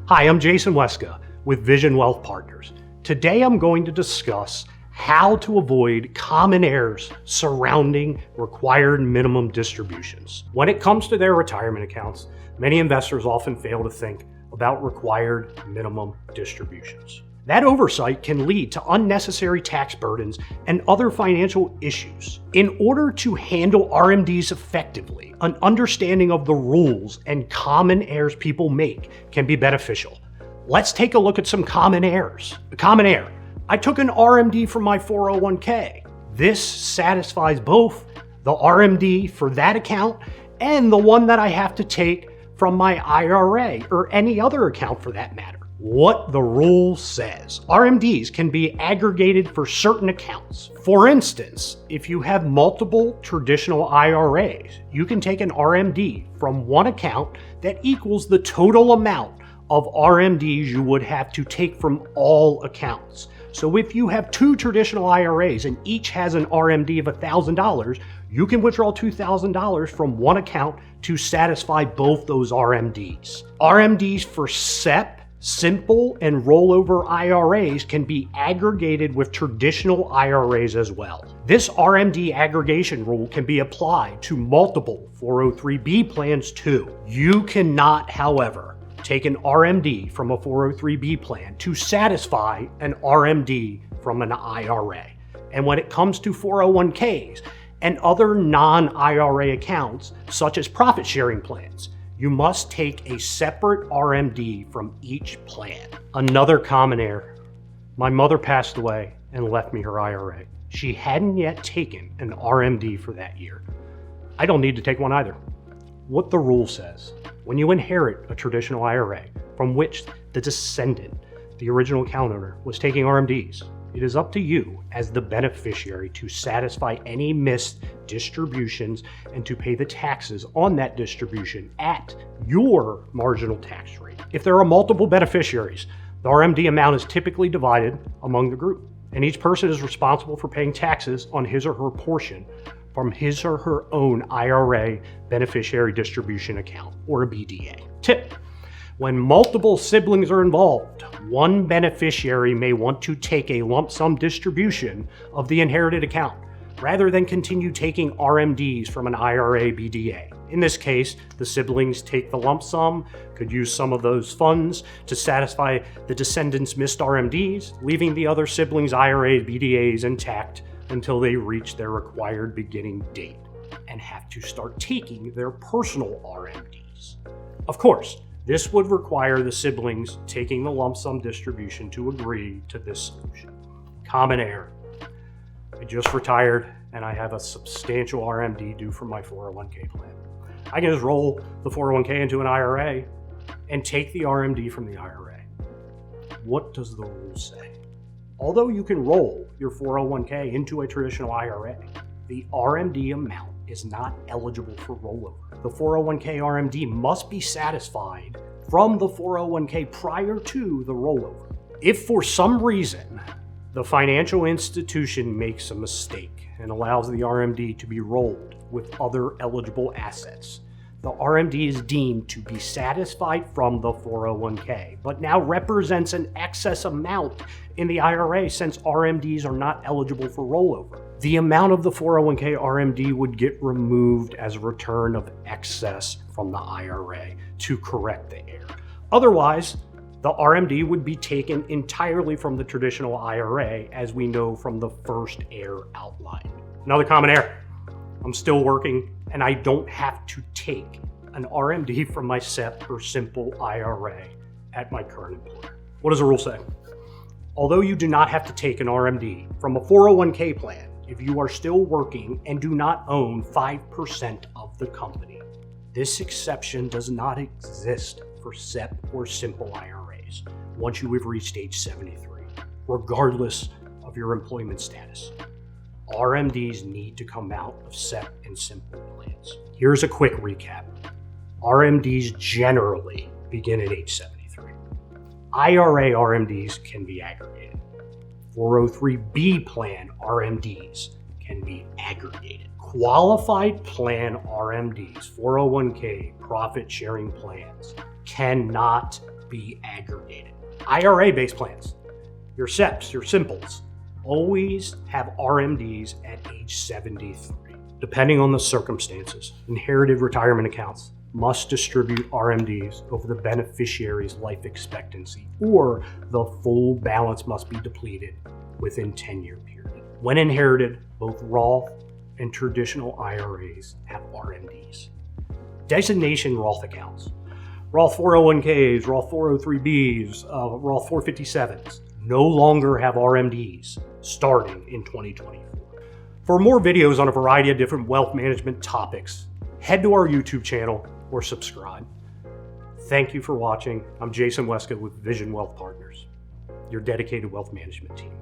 Hi, I'm Jason Weszka with Vision Wealth Partners. Today I'm going to discuss how to avoid common errors surrounding required minimum distributions. When it comes to their retirement accounts, many investors often fail to think about required minimum distributions. That oversight can lead to unnecessary tax burdens and other financial issues. In order to handle RMDs effectively, an understanding of the rules and common errors people make can be beneficial. Let's take a look at some common errors. A common error: I took an RMD from my 401k. This satisfies both the RMD for that account and the one that I have to take from my IRA or any other account for that matter. What the rule says: RMDs can be aggregated for certain accounts. For instance, if you have multiple traditional IRAs, you can take an RMD from one account that equals the total amount of RMDs you would have to take from all accounts. So if you have two traditional IRAs and each has an RMD of $1,000, you can withdraw $2,000 from one account to satisfy both those RMDs. RMDs for SEP, simple, and rollover IRAs can be aggregated with traditional IRAs as well. This RMD aggregation rule can be applied to multiple 403B plans too. You cannot, however, take an RMD from a 403B plan to satisfy an RMD from an IRA. And when it comes to 401ks and other non-IRA accounts, such as profit sharing plans, you must take a separate RMD from each plan. Another common error: my mother passed away and left me her IRA. She hadn't yet taken an RMD for that year. I don't need to take one either. What the rule says: when you inherit a traditional IRA from which the descendant, the original account owner, was taking RMDs, it is up to you as the beneficiary to satisfy any missed distributions and to pay the taxes on that distribution at your marginal tax rate. If there are multiple beneficiaries, the RMD amount is typically divided among the group, and each person is responsible for paying taxes on his or her portion from his or her own IRA beneficiary distribution account, or a BDA. Tip: when multiple siblings are involved, one beneficiary may want to take a lump sum distribution of the inherited account rather than continue taking RMDs from an IRA BDA. In this case, the siblings take the lump sum, could use some of those funds to satisfy the descendants' missed RMDs, leaving the other siblings' IRA BDAs intact until they reach their required beginning date and have to start taking their personal RMDs. Of course, this would require the siblings taking the lump sum distribution to agree to this solution. Common error: I just retired and I have a substantial RMD due from my 401k plan. I can just roll the 401k into an IRA and take the RMD from the IRA. What does the rule say? Although you can roll your 401k into a traditional IRA, the RMD amount is not eligible for rollover. The 401k RMD must be satisfied from the 401k prior to the rollover. If for some reason the financial institution makes a mistake and allows the RMD to be rolled with other eligible assets, the RMD is deemed to be satisfied from the 401k, but now represents an excess amount in the IRA since RMDs are not eligible for rollover. The amount of the 401k RMD would get removed as a return of excess from the IRA to correct the error. Otherwise, the RMD would be taken entirely from the traditional IRA, as we know from the first error outlined. Another common error: I'm still working and I don't have to take an RMD from my SEP or simple IRA at my current employer. What does the rule say? Although you do not have to take an RMD from a 401k plan if you are still working and do not own 5% of the company, this exception does not exist for SEP or simple IRAs once you have reached age 73, regardless of your employment status. RMDs need to come out of SEP and simple plans. Here's a quick recap. RMDs generally begin at age 73. IRA RMDs can be aggregated. 403B plan RMDs can be aggregated. Qualified plan RMDs, 401k profit sharing plans, cannot be aggregated. IRA-based plans, your SEPs, your simples, always have RMDs at age 73. Depending on the circumstances, inherited retirement accounts must distribute RMDs over the beneficiary's life expectancy, or the full balance must be depleted within 10-year period. When inherited, both Roth and traditional IRAs have RMDs. Designation Roth accounts, Roth 401ks, Roth 403bs, Roth 457s no longer have RMDs starting in 2024. For more videos on a variety of different wealth management topics, head to our YouTube channel or subscribe. Thank you for watching. I'm Jason Weszka with Vision Wealth Partners, your dedicated wealth management team.